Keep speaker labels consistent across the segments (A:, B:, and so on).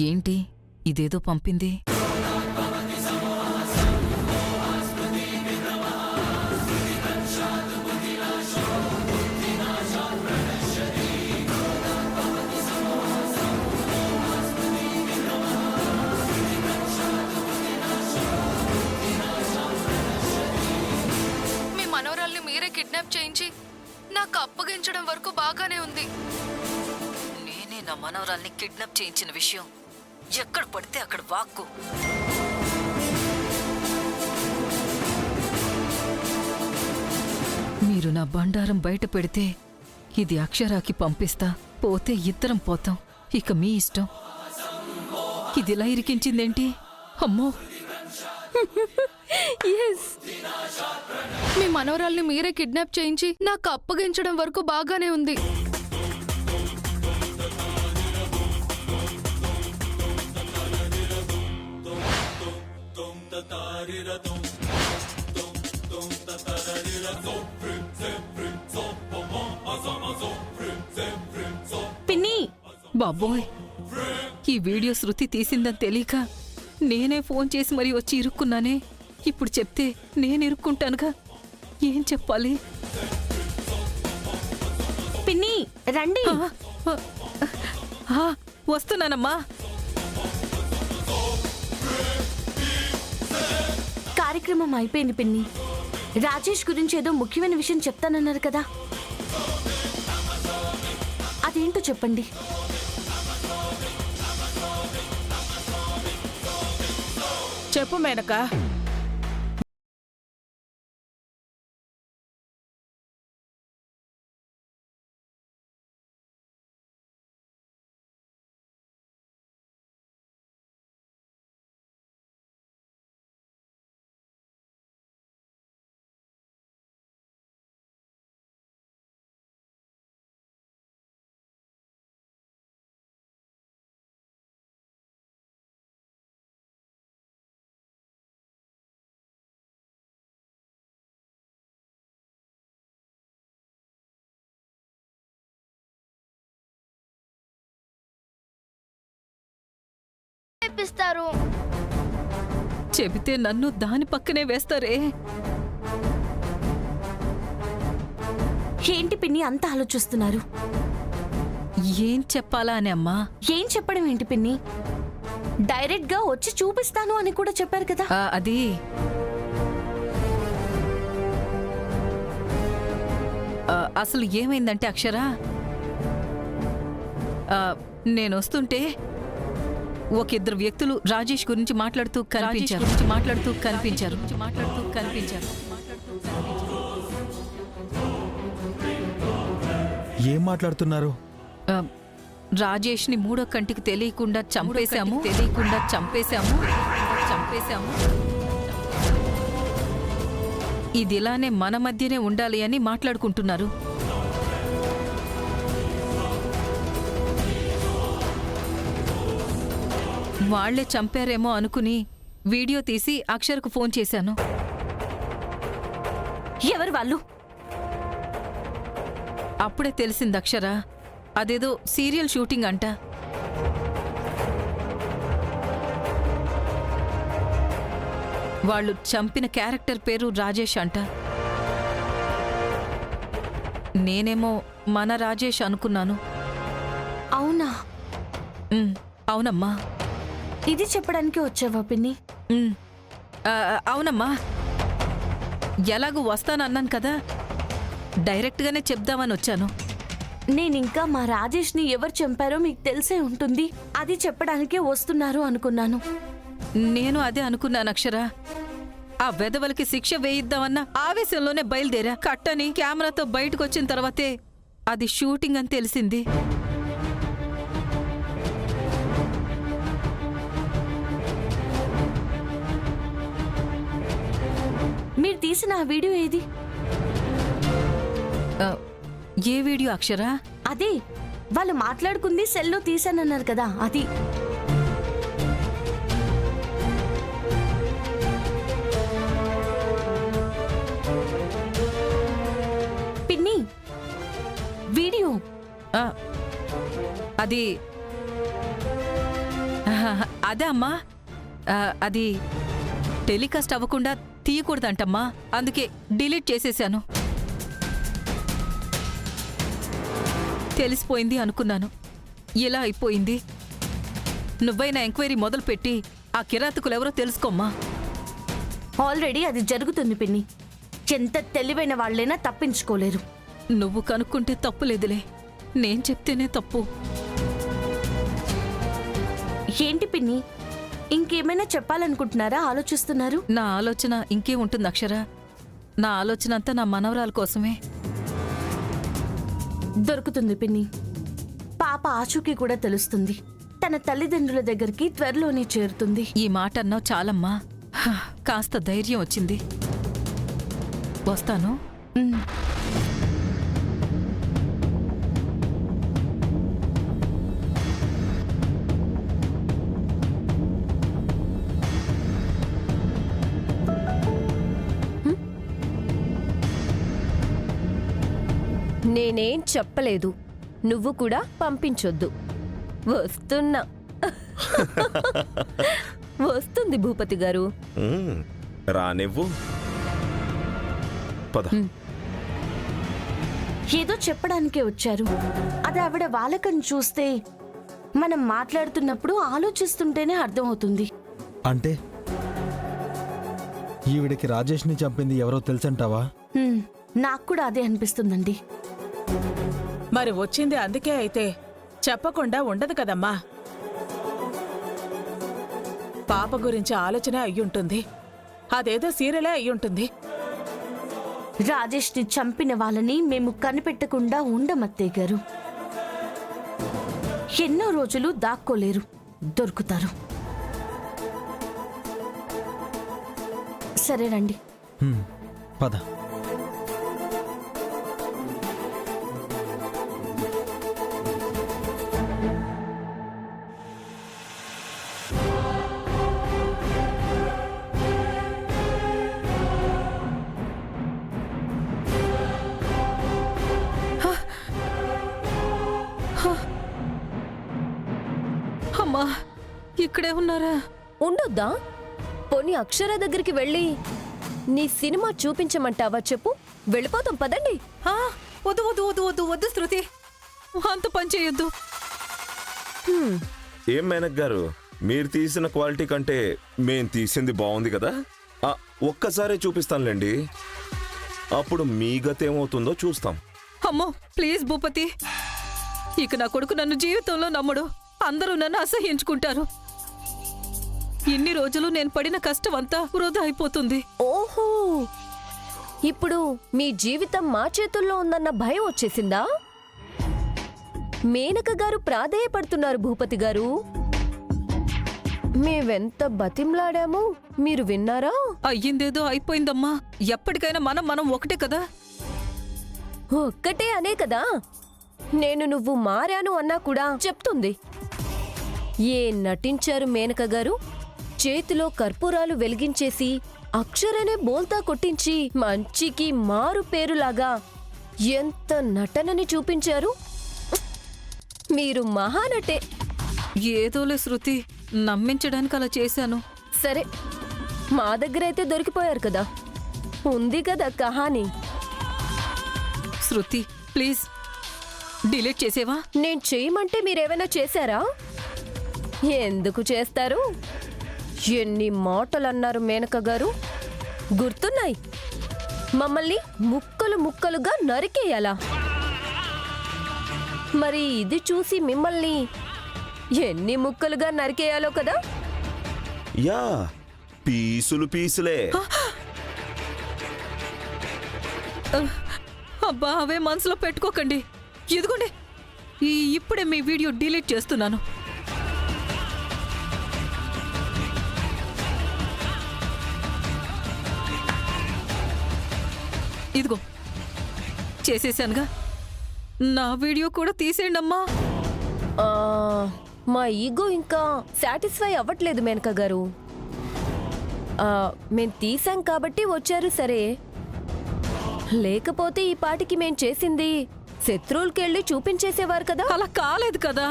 A: ఏంటి ఇదేదో పంపింది?
B: మీ మనవరాల్ని మీరే కిడ్నాప్ చేయించి నాకు అప్పగించడం వరకు బాగానే ఉంది.
A: నేనే నా మనవరాల్ని కిడ్నాప్ చేయించిన విషయం ఎక్కడ పడితే అక్కడ వాక్కు. మీరు నా బండారం బయట పెడితే ఇది అక్షరాకి పంపిస్తా, పోతే ఇద్దరం పోతాం. ఇక మీ ఇష్టం. ఇదిలా ఇరికించిందేంటి? అమ్మో!
B: మీ మనవరాల్ని మీరే కిడ్నాప్ చేయించి నాకు అప్పగించడం వరకు బాగానే ఉంది.
C: పిన్ని,
A: బాబోయ్! ఈ వీడియో శృతి తీసిందని తెలియక నేనే ఫోన్ చేసి మరీ వచ్చి ఇరుక్కున్నానే. ఇప్పుడు చెప్తే నేను ఇరుక్కుంటానుగా. ఏం చెప్పాలి?
C: పిన్ని రండి.
A: వస్తున్నానమ్మా.
C: కార్యక్రమం అయిపోయింది పిన్ని. రాజేష్ గురించి ఏదో ముఖ్యమైన విషయం చెప్తానన్నారు కదా, అదేంటో చెప్పండి.
D: చెప్పు మేనకా.
A: చెబితే నన్ను దాని పక్కనే వేస్తారే.
C: ఏంటి పిన్ని అంత ఆలోచిస్తున్నారు?
A: ఏం చెప్పాలా అని అమ్మా.
C: ఏం చెప్పడం ఏంటి పిన్ని? డైరెక్ట్ గా వచ్చి చూపిస్తాను అని కూడా చెప్పారు కదా.
A: అది అసలు ఏమైందంటే అక్షరా, నేనొస్తుంటే ఒక ఇద్దరు వ్యక్తులు రాజేష్ గురించి మాట్లాడుతూ కనిపించారు.
E: ఏం మాట్లాడుతున్నారు?
A: రాజేష్ ని మూడో కంటికి తెలియకుండా చంపేశాము. ఇదిలానే మన మధ్యనే ఉండాలి అని మాట్లాడుకుంటున్నారు. వాళ్లే చంపారేమో అనుకుని వీడియో తీసి అక్షర్కు ఫోన్ చేశాను.
C: ఎవరు వాళ్ళు?
A: అప్పుడే తెలిసింది అక్షర, అదేదో సీరియల్ షూటింగ్ అంట. వాళ్ళు చంపిన క్యారెక్టర్ పేరు రాజేష్ అంట. నేనేమో మన రాజేష్ అనుకున్నాను.
C: అవునా?
A: అవునమ్మా.
C: ఇది చెప్పడానికి వచ్చావా పిన్ని?
A: అవునమ్మా. ఎలాగూ వస్తానన్నాను కదా, డైరెక్ట్గానే చెప్దామని వచ్చాను.
C: నేనింకా మా రాజేష్ని ఎవరు చంపారో మీకు తెలిసే ఉంటుంది, అది చెప్పడానికే వస్తున్నారు అనుకున్నాను.
A: నేను అదే అనుకున్నాను అక్షర. ఆ వెధవలకి శిక్ష వేయిద్దామన్న ఆవేశంలోనే బయలుదేరా. కట్టని కెమెరాతో బయటకొచ్చిన తర్వాతే అది షూటింగ్ అని తెలిసింది.
C: మీరు తీసిన ఆ వీడియో ఏది?
A: ఏ వీడియో అక్షరా?
C: అదే వాళ్ళు మాట్లాడుకుంది సెల్లో తీశానన్నారు కదా, అది. పిన్ని వీడియో
A: అది అదే అమ్మా, అది టెలికాస్ట్ అవ్వకుండా తీయకూడదంటమ్మా, అందుకే డిలీట్ చేసేశాను. తెలిసిపోయింది అనుకున్నాను, ఇలా అయిపోయింది. నువ్వైనా ఎంక్వైరీ మొదలుపెట్టి ఆ కిరాతకులెవరో తెలుసుకోమ్మా.
C: ఆల్రెడీ అది జరుగుతుంది పిన్ని. ఎంత తెలివైన వాళ్ళైనా తప్పించుకోలేరు.
A: నువ్వు కనుక్కుంటే తప్పులేదులే, నేను చెప్తేనే తప్పు.
C: ఏంటి పిన్ని, ఇంకేమైనా చెప్పాలనుకుంటున్నారా? ఆలోచిస్తున్నారు?
A: నా ఆలోచన ఇంకే ఉంటుంది అక్షర. నా ఆలోచన అంతా నా మనవరాల కోసమే.
C: దొరుకుతుంది పిన్ని. పాప ఆచూకీ కూడా తెలుస్తుంది. తన తల్లిదండ్రుల దగ్గరికి త్వరలోనే చేరుతుంది.
A: ఈ మాట అన్నావు చాలమ్మా, కాస్త ధైర్యం వచ్చింది. వస్తాను.
C: ఉమ్.
E: నేనేం చెప్పలేదు, నువ్వు కూడా పంపించొద్దు. వస్తున్నా. వస్తుంది భూపతి గారు.
F: రానివ్వు. పద.
C: ఏదో చెప్పడానికే వచ్చారు. అది ఆవిడ వాలకం చూస్తే మనం మాట్లాడుతున్నప్పుడు ఆలోచిస్తుంటేనే అర్థమవుతుంది.
G: అంటే ఈవిడికి రాజేష్ని చంపింది ఎవరో తెలుసంటావా?
C: నాకు కూడా అదే అనిపిస్తుందండి.
D: మరి వచ్చింది అందుకే అయితే చెప్పకుండా ఉండదు కదమ్మా. పాప గురించి ఆలోచన అయ్యుంటుంది. అదేదో సీరియలే అయ్యుంటుంది.
C: రాజేష్ని చంపిన వాళ్ళని మేము కనిపెట్టకుండా ఉండమత్తయ్య గారు. ఎన్నో రోజులు దాక్కోలేరు, దొరుకుతారు. సరే రండి.
G: పద.
A: అమ్మా, ఇక్కడే ఉన్నారా?
E: ఉండొద్దా? పోనీ అక్షర దగ్గరికి వెళ్ళి నీ సినిమా చూపించమంటావా చెప్పు? వెళ్ళిపోతాం పదండి.
A: వద్దు వద్దు వద్దు వద్దు వద్దు శృతి, అంత పని చేయొద్దు.
F: ఏం మేనక్ గారు, మీరు తీసిన క్వాలిటీ కంటే మేం తీసింది బాగుంది కదా. ఒక్కసారే చూపిస్తానులేండి, అప్పుడు మీ గతి ఏమవుతుందో చూస్తాం.
A: అమ్మో ప్లీజ్ భూపతి, ఇక నా కొడుకు నన్ను జీవితంలో నమ్మడు. అందరూ నన్ను అసహ్యించుకుంటారు. ఇన్ని రోజులు నేను పడిన కష్టం అంతా వృధా అయిపోతుంది.
E: ఓహో, ఇప్పుడు మీ జీవితం మా చేతుల్లో ఉందన్న భయం వచ్చేసిందా? మేనక గారు ప్రాధేయపడుతున్నారు భూపతి గారు. మేవెంత బతిమ్లాడామో మీరు విన్నారా?
A: అయ్యిందేదో అయిపోయిందమ్మా. ఎప్పటికైనా మనం ఒకటే కదా.
E: ఒక్కటే అనే కదా. నేను నువ్వు మారాను అన్నా కూడా చెప్తుంది. ఏ నటించారు మేనక గారు? చేతిలో కర్పూరాలు వెలిగించేసి అక్షరనే బోల్తా కొట్టించి మంచికి మారు పేరులాగా ఎంత నటనని చూపించారు. మీరు మహానటే.
A: ఏదోలే శృతి, నమ్మించడానికి అలా చేశాను.
E: సరే, మా దగ్గరైతే దొరికిపోయారు కదా. ఉంది కదా కహాని.
A: శృతి ప్లీజ్ డిలీట్ చేసేవా?
E: నేను చేయమంటే మీరేమైనా చేశారా? ఎందుకు చేస్తారు? ఎన్ని మాటలన్నారు మేనక గారు, గుర్తున్నాయి. మమ్మల్ని ముక్కలు ముక్కలుగా నరికేయాలా? మరి ఇది చూసి మిమ్మల్ని ఎన్ని ముక్కలుగా నరికేయాలో కదా.
F: యా, పీసులు పీసులే.
A: అబ్బా, అవే మనసులో పెట్టుకోకండి. ఇదిగోండి, ఇప్పుడే మీ వీడియో డిలీట్ చేస్తున్నాను. ఇదిగో చేసేసానుగా. నా వీడియో కూడా తీసేయండి అమ్మా.
E: మా ఈగో ఇంకా సాటిస్ఫై అవ్వట్లేదు మేనక గారు. మేం తీసాం కాబట్టి వచ్చారు సరే, లేకపోతే ఈ పాటికి మేం చేసింది శత్రువులకెళ్ళి చూపించేసేవారు కదా.
A: అలా కాలేదు కదా.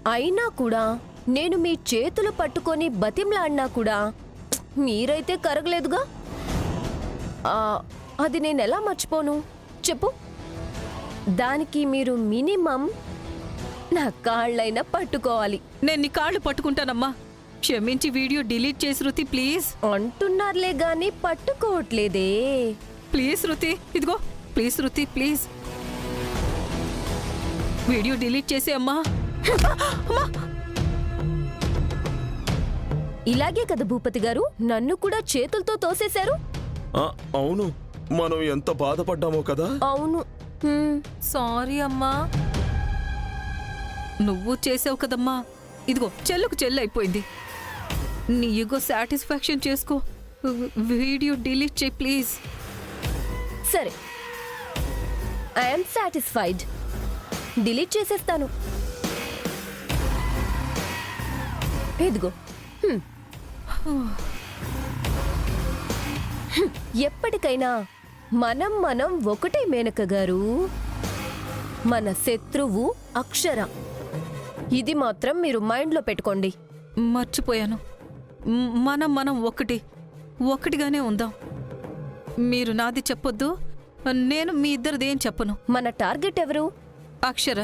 E: అయినా కూడా నేను మీ చేతులు పట్టుకొని బతిమ్లాడినా కూడా మీరైతే కరగలేదుగా. అది నేనెలా మర్చిపోను చెప్పు. దానికి మీరు మినిమం నా కాళ్ళైనా పట్టుకోవాలి.
A: నేను నీ కాళ్ళు పట్టుకుంటానమ్మా. క్షమించి వీడియో డిలీట్ చేసి శృతి ప్లీజ్.
E: అంటున్నారులే గాని పట్టుకోవట్లేదే.
A: ప్లీజ్ శృతి, ఇదిగో please Shruti please. Video delete చేసే అమ్మా.
E: ఇలాగే కదా భూపతి గారు నన్ను కూడా చేతులతో తోసేశారు.
F: అవును, మనం ఎంత బాధపడ్డామో కదా.
E: అవును.
A: సారీ అమ్మా. నువ్వు చేసావు కదమ్మా. ఇదిగో చెల్లుకు చెల్లు అయిపోయింది. నీ ఇగో సాటిస్ఫాక్షన్ చేసుకో. వీడియో డిలీట్ చేయి ప్లీజ్.
E: సరే, ఐఎమ్ సాటిస్ఫైడ్. డిలీట్ చేసేస్తాను. ఇదిగో. ఎప్పటికైనా మనం ఒకటే మేనక గారు. మన శత్రువు అక్షర. ఇది మాత్రం మీరు మైండ్లో పెట్టుకోండి.
A: మర్చిపోయాను. మనం ఒకటిగానే ఉందాం. మీరు నాది చెప్పొద్దు, నేను మీ ఇద్దరిదేం చెప్పను.
E: మన టార్గెట్ ఎవరు?
A: అక్షర.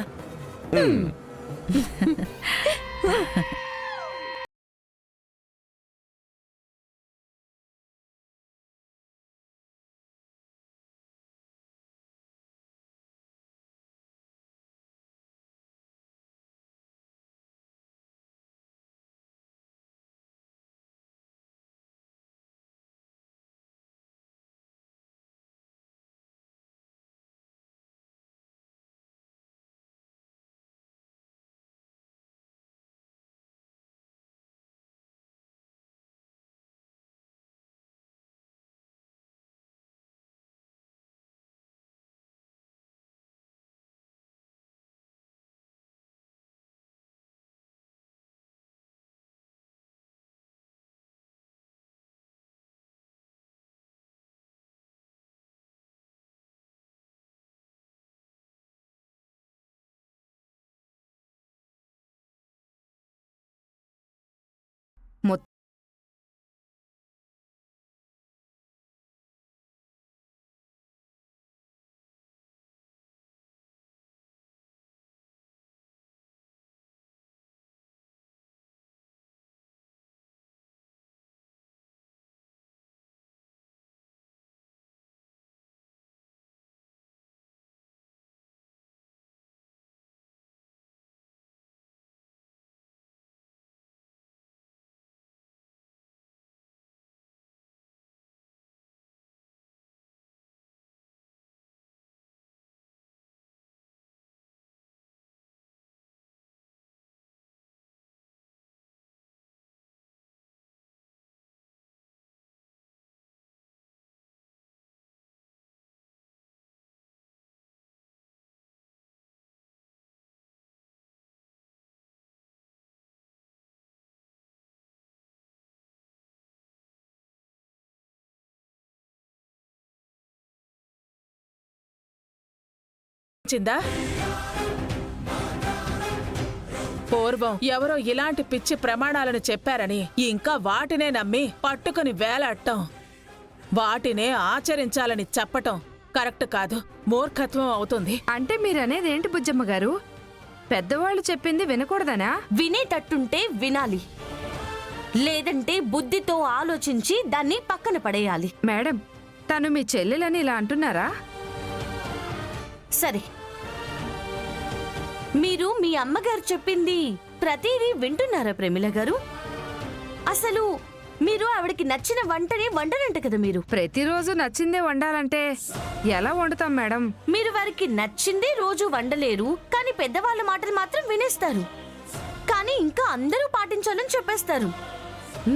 D: చిందా పూర్వం ఎవరో ఇలాంటి పిచ్చి ప్రమాణాలను చెప్పారని ఇంకా వాటినే నమ్మి పట్టుకుని వేలాడటం, వాటినే ఆచరించాలని చెప్పటం కరెక్ట్ కాదు, మూర్ఖత్వం అవుతుంది.
H: అంటే మీరనేది ఏంటి బుజ్జమ్మ గారు? పెద్దవాళ్ళు చెప్పింది వినకూడదనా?
C: వినేటట్టుంటే వినాలి, లేదంటే బుద్ధితో ఆలోచించి దాన్ని పక్కన పడేయాలి.
H: మేడం, తను మీ చెల్లెలని ఇలా అంటున్నారా?
C: సరే, మీరు మీ అమ్మగారు చెప్పింది ప్రతిదీ వింటున్నారా ప్రమిళ గారు? అసలు మీరు ఆవిడకి నచ్చిన వంటనే వండనంట కదా మీరు.
H: ప్రతిరోజు నచ్చిందే వండాలంటే ఎలా వండుతాం మేడం?
C: మీరు వారికి నచ్చిందే రోజు వండలేరు, కానీ పెద్దవాళ్ళ మాటలు మాత్రం వినేస్తారు. కానీ ఇంకా అందరూ పాటించాలని చెప్పేస్తారు.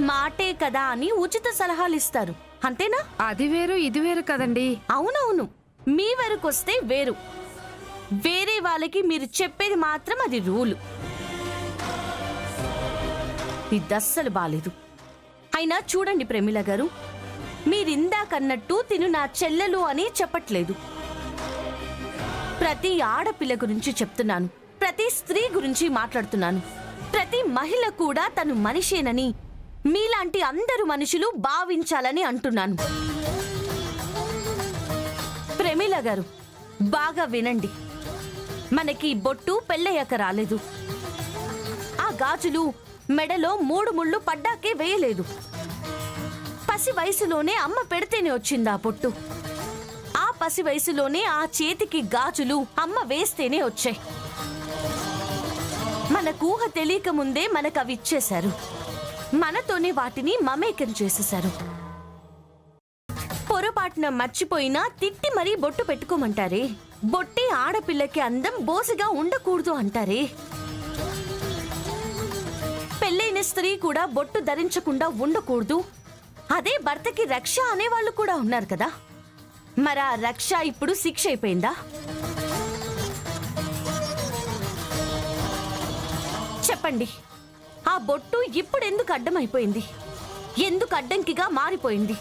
C: మాటే కదా అని ఉచిత సలహాలు ఇస్తారు, అంతేనా?
H: అది వేరు ఇది వేరు కదండి.
C: అవునవును, మీ వరకొస్తే వేరు. వేరే వాళ్ళకి మీరు చెప్పేది మాత్రం అది రూలు. ఇది అస్సలు బాలేదు. అయినా చూడండి ప్రమిళ గారు, మీరిందాకన్నట్టు తిను నా చెల్లెలు అని చెప్పట్లేదు. ప్రతి ఆడపిల్ల గురించి చెప్తున్నాను. ప్రతి స్త్రీ గురించి మాట్లాడుతున్నాను. ప్రతి మహిళ కూడా తను మనిషేనని మీలాంటి అందరు మనుషులు భావించాలని అంటున్నాను. ప్రమీల గారు, బాగా వినండి. మనకి బొట్టు పెళ్ళయ్యాక రాలేదు. ఆ గాజులు మెడలో 3 ముళ్ళు పడ్డాకే వేయలేదు. పసి వయసులోనే అమ్మ పెడితేనే వచ్చిందా బొట్టు. ఆ పసి వయసులోనే ఆ చేతికి గాజులు అమ్మ వేస్తేనే వచ్చాయి. మనకు ఊహ తెలియక ముందే మనకు అవి ఇచ్చేశారు. మనతోనే వాటిని మమేకం చేసేశారు. పొరపాటున మర్చిపోయినా తిట్టి మరీ బొట్టు పెట్టుకోమంటారే. బొట్టే ఆడపిల్లకి అందం, బోసిగా ఉండకూడదు అంటారే. పెళ్ళైన స్త్రీ కూడా బొట్టు ధరించకుండా ఉండకూడదు, అదే భర్తకి రక్ష అనేవాళ్ళు కూడా ఉన్నారు కదా. మరి ఆ రక్ష ఇప్పుడు శిక్ష అయిపోయిందా? చెప్పండి, ఆ బొట్టు ఇప్పుడు ఎందుకు అడ్డమైపోయింది? ఎందుకు అడ్డంకిగా మారిపోయింది?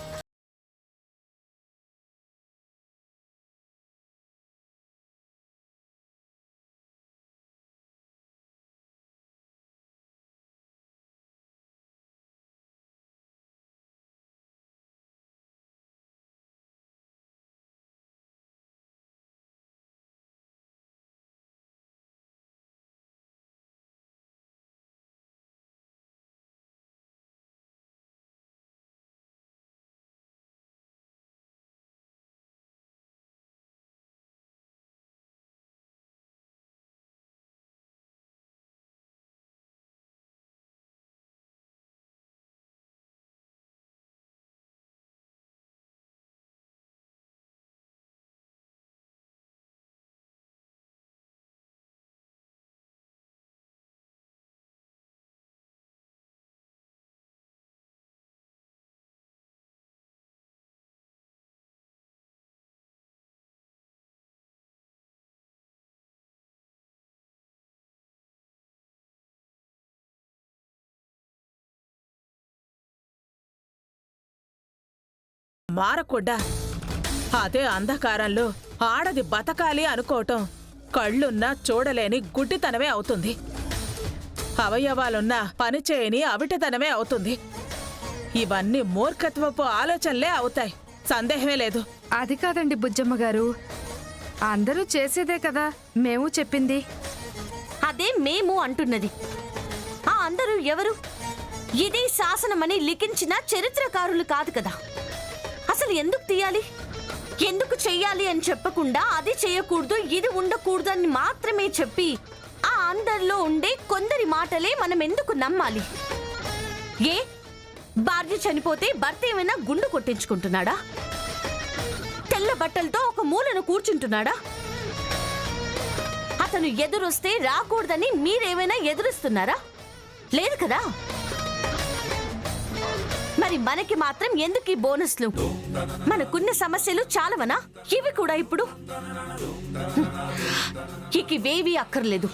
D: మారకుండా అదే అంధకారంలో ఆడది బతకాలి అనుకోవటం కళ్ళున్నా చూడలేని గుడ్డితనమే అవుతుంది. అవయవాలున్నా పనిచేయని అవిటితనమే అవుతుంది. ఇవన్నీ మూర్ఖత్వపు ఆలోచనలే అవుతాయి, సందేహమే లేదు.
H: అది కాదండి బుజ్జమ్మ గారు, అందరూ చేసేదే కదా మేము చెప్పింది.
C: అదే మేము అంటున్నది. ఆ అందరూ ఎవరు? ఇది శాసనమని లిఖించిన చరిత్రకారులు కాదు కదా. అసలు ఎందుకు తీయాలి, ఎందుకు చెయ్యాలి అని చెప్పకుండా అది చేయకూడదు, ఇది ఉండకూడదు అని మాత్రమే చెప్పి ఆ అందరిలో ఉండే కొందరి మాటలే మనం ఎందుకు నమ్మాలి? ఏ భార్య చనిపోతే భర్త ఏమైనా గుండు కొట్టించుకుంటున్నాడా? తెల్ల బట్టలతో ఒక మూలను కూర్చుంటున్నాడా? అతను ఎదురొస్తే రాకూడదని మీరేమైనా ఎదురుస్తున్నారా? లేదు కదా. మరి మనకి మాత్రం ఎందుకు ఈ బోనస్లు? మనకున్న సమస్యలు చాలవనా ఇవి కూడా ఇప్పుడు? ఇవేవీ అక్కర్లేదు.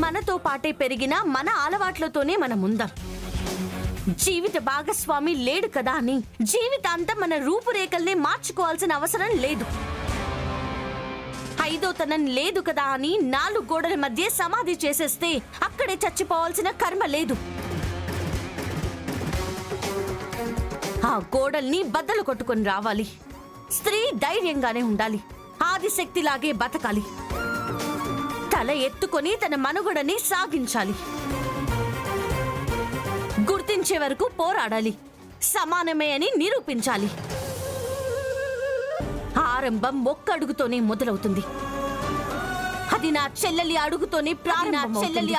C: మనతో పాటే పెరిగిన మన అలవాట్లతోనే మనం ఉందాం. జీవిత భాగస్వామి లేడు కదా అని జీవితాంతం మన రూపురేఖల్ని మార్చుకోవాల్సిన అవసరం లేదు. 5వ తనం లేదు కదా అని 4 గోడల మధ్య సమాధి చేసేస్తే అక్కడే చచ్చిపోవాల్సిన కర్మ లేదు. ఆ గోడల్ని బద్దలు కొట్టుకొని రావాలి. స్త్రీ ధైర్యంగానే ఉండాలి, ఆదిశక్తిలాగే బతకాలి, తల ఎత్తుకొని తన మనుగడని సాగించాలి, గుర్తించే వరకు పోరాడాలి, సమానమే అని నిరూపించాలి. ఆరంభం ఒక్క అడుగుతోనే మొదలవుతుంది. అది నా చెల్లెలి అడుగుతోనే ప్రారంభమవుతుంది.